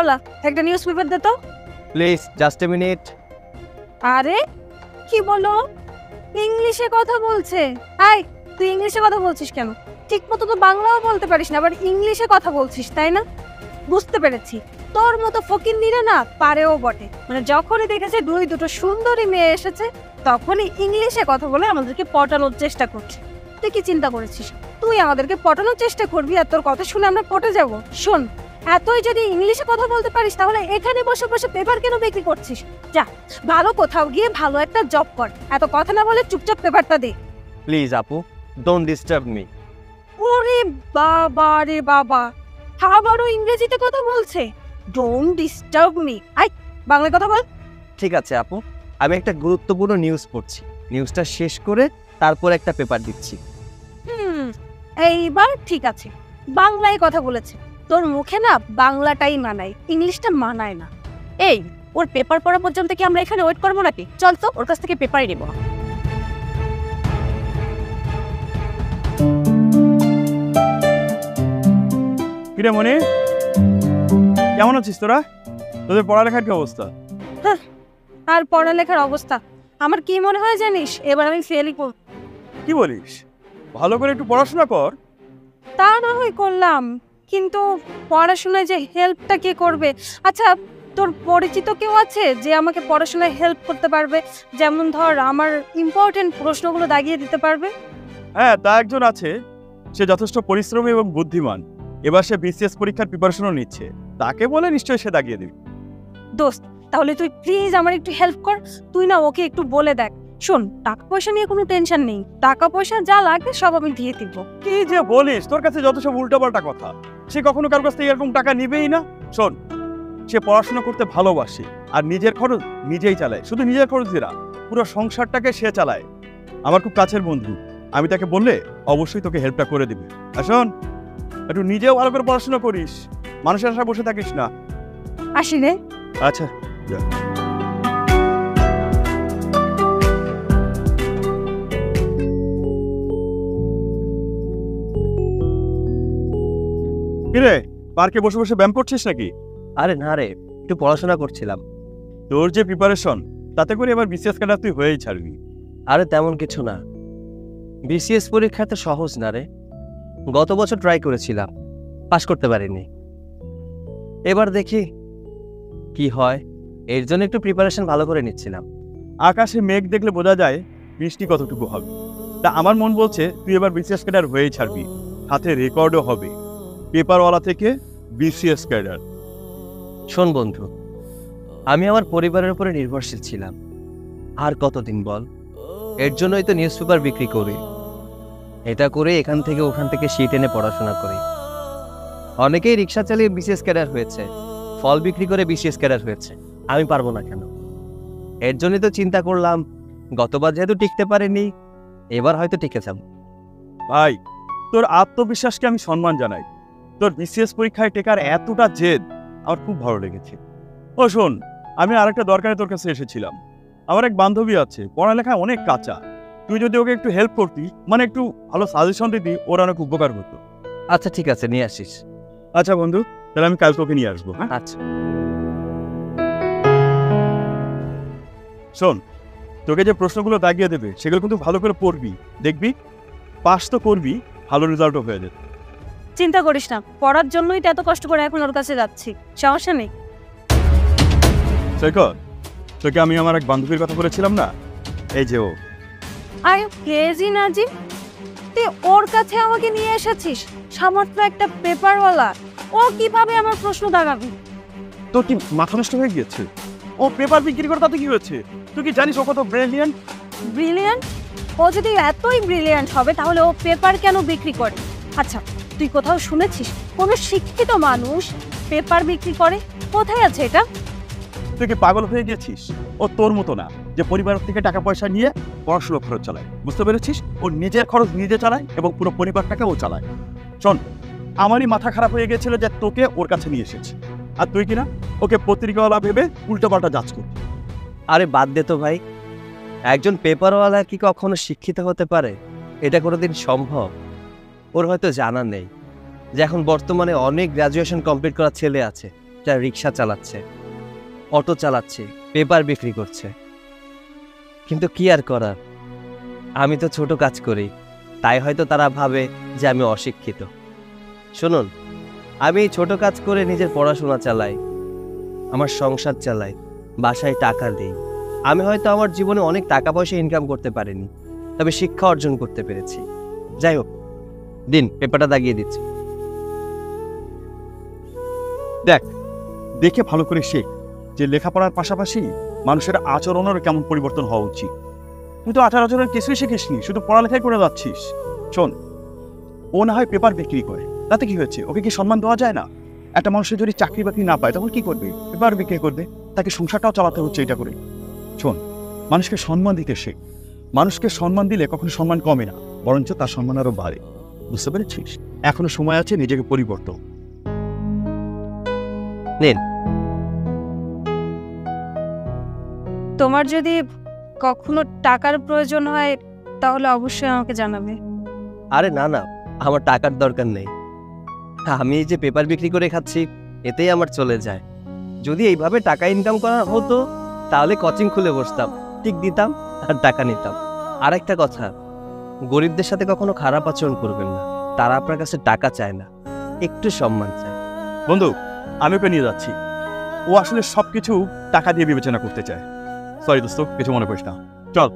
পেপারওয়ালা, একটা news paper দে তো। Please just a minute. আরে কি বলো, ইংলিশে কথা বলছে। আই, তুই ইংলিশে কথা বলছিস কেন? ঠিক মতো তো বাংলাও বলতে পারিস না, আবার ইংলিশে কথা বলছিস, তাই না? বুঝতে পেরেছি, তোর মতো ফকিন্নিরা না পারেও বটে। মানে যখনই দেখেছে দুটো সুন্দরী মেয়ে এসেছে, তখনই ইংলিশে কথা বলে আমাদেরকে পটানোর চেষ্টা করছে। তুই কি চিন্তা করেছিস তুই আমাদেরকে পটানোর চেষ্টা করবি আর তোর কথা শুনে আমরা পটে যাব? শোন, এতই যদি ইংলিশে কথা বলতে পারিস তাহলে এখানে বসে বসে পেপার কেন বিক্রি করছিস? যা, ভালো কোথাও গিয়ে ভালো একটা জব কর। এত কথা না বলে চুপচাপ পেপারটা দে। প্লিজ আপু, ডোন্ট ডিস্টার্ব মি। ওরে বাবা রে বাবা, আবারও ইংরেজিতে কথা বলছে। Don't disturb me. আই, বাংলায় কথা বল। ঠিক আছে আপু, আমি একটা গুরুত্বপূর্ণ নিউজ পড়ছি, নিউজটা শেষ করে তারপর একটা পেপার দিচ্ছি। এইবার ঠিক আছে, বাংলায় কথা বলেছে। তোর মুখে না বাংলাটাই মানায়, ইংলিশটা মানায় না। এই, ওর পেপার পড়া পর্যন্ত কি আমরা এখানে ওয়েট করবো নাকি? চল তো, ওর কাছ থেকে পেপারই নেব। কিরে মনি, কেমন আছিস তোরা? তোদের পড়ালেখার কি অবস্থা? আর পড়ালেখার অবস্থা আমার কি মনে হয় জানিস? এবার আমি ফেলই করব। কি বলিস? ভালো করে একটু পড়াশোনা কর। তা না হয় করলাম, কিন্তু পড়াশোনায় যে হেল্পটা কে করবে? আচ্ছা, তোর পরিচিত কেউ আছে যে আমাকে পড়াশোনায় হেল্প করতে পারবে? যেমন ধর আমার ইম্পর্টেন্ট প্রশ্নগুলো দাগিয়ে দিতে পারবে। হ্যাঁ, তা একজন আছে, সে যথেষ্ট পরিশ্রমী এবং বুদ্ধিমান। এবার সে বিসিএস পরীক্ষার প্রিপারেশনও নিচ্ছে, তাকে বলে নিশ্চয়ই সে দাগিয়ে দিবে। দোস্ত, তাহলে তুই প্লিজ আমার একটু হেল্প কর। তুই না ওকে একটু বলে দেখ। শোন, টাকা পয়সা নিয়ে কোনো টেনশন নেই, টাকা পয়সা যা লাগে সব আমি দিয়ে দিব। কি যে বলিস, তোর কাছে যত সব উল্টোপাল্টা কথা। সে কখনো কারোর কাছ থেকে এরকম টাকা নিবেই না। শোন, সে পড়াশোনা করতে ভালোবাসে আর নিজের খরচ নিজেই চালায়। শুধু নিজের খরচ দিরা, পুরো সংসারটাকে সে চালায়। আমার খুব কাছের বন্ধু, আমি তাকে বললে অবশ্যই তোকে হেল্পটা করে দিবে। আর শোন, একটু নিজেও ভালো করে পড়াশোনা করিস, মানুষের আশা বসে থাকিস না। আসি রে। আচ্ছা, যা। কিরে, পার্কে বসে বসে ব্যায়াম করছিস নাকি? আরে না রে, একটু পড়াশোনা করছিলাম। তোর যে প্রিপারেশন, তাতে করে এবার বিসিএস ক্যাডার তুই হয়েই ছাড়বি। আরে তেমন কিছু না, বিসিএস পরীক্ষা তো সহজ না রে। গত বছর ট্রাই করেছিলাম, পাশ করতে পারিনি। এবার দেখি কি হয়, এর জন্য একটু প্রিপারেশন ভালো করে নিচ্ছিলাম। আকাশে মেঘ দেখলে বোঝা যায় বৃষ্টি কতটুকু হবে। তা আমার মন বলছে তুই এবার বিসিএস ক্যাডার হয়েই ছাড়বি, হাতে রেকর্ডও হবে, পেপারওয়ালা থেকে বিসিএস ক্যাডার। শোন বন্ধু, আমি আমার পরিবারের উপরে নির্ভরশীল ছিলাম, আর কতদিন বল? এর জন্যই তো নিউজ পেপার বিক্রি করি। এটা করে এখান থেকে ওখান থেকে শীট এনে পড়াশোনা করি। অনেকেই রিক্সা চালিয়ে বিসিএস ক্যাডার হয়েছে, ফল বিক্রি করে বিসিএস ক্যাডার হয়েছে। আমি পারবো না কেন? এর জন্যই তো চিন্তা করলাম, গতবার যেহেতু টিকতে পারিনি, এবার হয়তো টিকে যাব। ভাই, তোর আত্মবিশ্বাসকে আমি সম্মান জানাই। তোর বিসিএস পরীক্ষায় টেকার এতটা জেদ আমার খুব ভালো লেগেছে। ও শোন, আমি আরেকটা দরকারে তোর কাছে এসেছিলাম। আমার এক বান্ধবী আছে, পড়ালেখায় অনেক কাঁচা। তুই যদি ওকে একটু হেল্প করতি, মানে একটু ভালো সাজেশন দিতি, ওর অনেক উপকার হতো। আচ্ছা ঠিক আছে, নিয়ে আসিস। আচ্ছা বন্ধু, তাহলে আমি কাল তোকে নিয়ে আসবো। হ্যাঁ আচ্ছা। শোন, তোকে যে প্রশ্নগুলো দাগিয়ে দেবে সেগুলো কিন্তু ভালো করে পড়বি, দেখবি পাস তো করবি, ভালো রেজাল্টও হয়ে যাবে। চিন্তা করিস না, পড়ার জন্যই তো এত কষ্ট করে এখন ওর কাছে যাচ্ছি, সমস্যা নেই। সৈকত, তোকে আমি আমার এক বান্ধবীর কথা বলেছিলাম না, এই যে ও। আরে ক্রেজি নাজিম, তুই ওর কাছে আমাকে নিয়ে এসেছিস? সামাত্র একটা পেপারওয়ালা, ও কিভাবে আমার প্রশ্ন দাগাবে? তোর কি মাথা নষ্ট হয়ে গিয়েছে? ও পেপার বিক্রি করে তাতে কি হয়েছে? তুই কি জানিস ও কত ব্রিলিয়ান্ট? ব্রিলিয়ান্ট? ও যদি এতই ব্রিলিয়ান্ট হবে তাহলে ও পেপার কেন বিক্রি করে? আচ্ছা, তুই কোথাও শুনেছিস কোনো শিক্ষিত মানুষ পেপার বিক্রি করে? কোথায় আছে এটা? তুই কি পাগল হয়ে গেছিস? ও তোর মতো না যে পরিবার থেকে টাকা পয়সা নিয়ে পড়াশোনা খরচ চালায়, বুঝতে পেরেছিস? ও নিজের খরচ নিজে চালায় এবং পুরো পরিবারটাকে ও চালায়। শোন, আমারই মাথা খারাপ হয়ে গেছিল যে তোকে ওর কাছে নিয়ে এসেছি, আর তুই কিনা ওকে পত্রিকাওয়ালা ভেবে উল্টোপাল্টা যাচ কর। আরে বাদ দে তো ভাই, একজন পেপারওয়ালা কি কখনো শিক্ষিত হতে পারে? এটা কোনোদিন সম্ভব? ওর হয়তো জানা নেই যে এখন বর্তমানে অনেক গ্র্যাজুয়েশন কমপ্লিট করা ছেলে আছে যারা রিক্সা চালাচ্ছে, অটো চালাচ্ছে, পেপার বিক্রি করছে। কিন্তু কি আর করার, আমি তো ছোট কাজ করি, তাই হয়তো তারা ভাবে যে আমি অশিক্ষিত। শুনুন, আমি এই ছোট কাজ করে নিজের পড়াশোনা চালাই, আমার সংসার চালাই, বাসায় টাকা দিই। আমি হয়তো আমার জীবনে অনেক টাকা পয়সা ইনকাম করতে পারিনি, তবে শিক্ষা অর্জন করতে পেরেছি। যাই হোক, দিন, পেপারটা দাগিয়ে দিচ্ছি। দেখ, দেখে ভালো করে শেখ যে লেখাপড়ার পাশাপাশি মানুষের আচরণেরও কেমন পরিবর্তন হওয়া উচিত। তুই তো আচার আচরণ কিছুই শিখিসনি, শুধু পড়ালেখাই করে যাচ্ছিস। শোন, ও না হয় পেপার বিক্রি করে, তাতে কি হয়েছে? ওকে কি সম্মান দেওয়া যায় না? একটা মানুষের যদি চাকরি বাকরি না পায় তখন কি করবে? পেপার বিক্রি করবে, তাকে সংসারটাও চালাতে হচ্ছে এটা করে। শোন, মানুষকে সম্মান দিতে শেখ। মানুষকে সম্মান দিলে কখনো সম্মান কমে না, বরঞ্চ তার সম্মান আরো বাড়ে। বুঝতে পেরেছিস? এখনো সময় আছে নিজেকে পরিবর্তন। নিন। তোমার যদি কখনো টাকার প্রয়োজন হয় তাহলে অবশ্যই আমাকে জানাবে। আরে না না, আমার টাকার দরকার নেই। আমি এই যে পেপার বিক্রি করে খাচ্ছি, এতেই আমার চলে যায়। যদি এইভাবে টাকা ইনকাম করা হতো তাহলে কোচিং খুলে বসতাম, ঠিক দিতাম আর টাকা নিতাম। আর একটা কথা, গরিবদের সাথে কখনো খারাপ আচরণ করবেন না, তারা আপনার কাছে টাকা চায় না, একটু সম্মান চায়। বন্ধু, আমি ওকে নিয়ে যাচ্ছি। ও আসলে সবকিছু টাকা দিয়ে বিবেচনা করতে চায়। সরি দোস্ত, কিছু মনে করিস না, চল।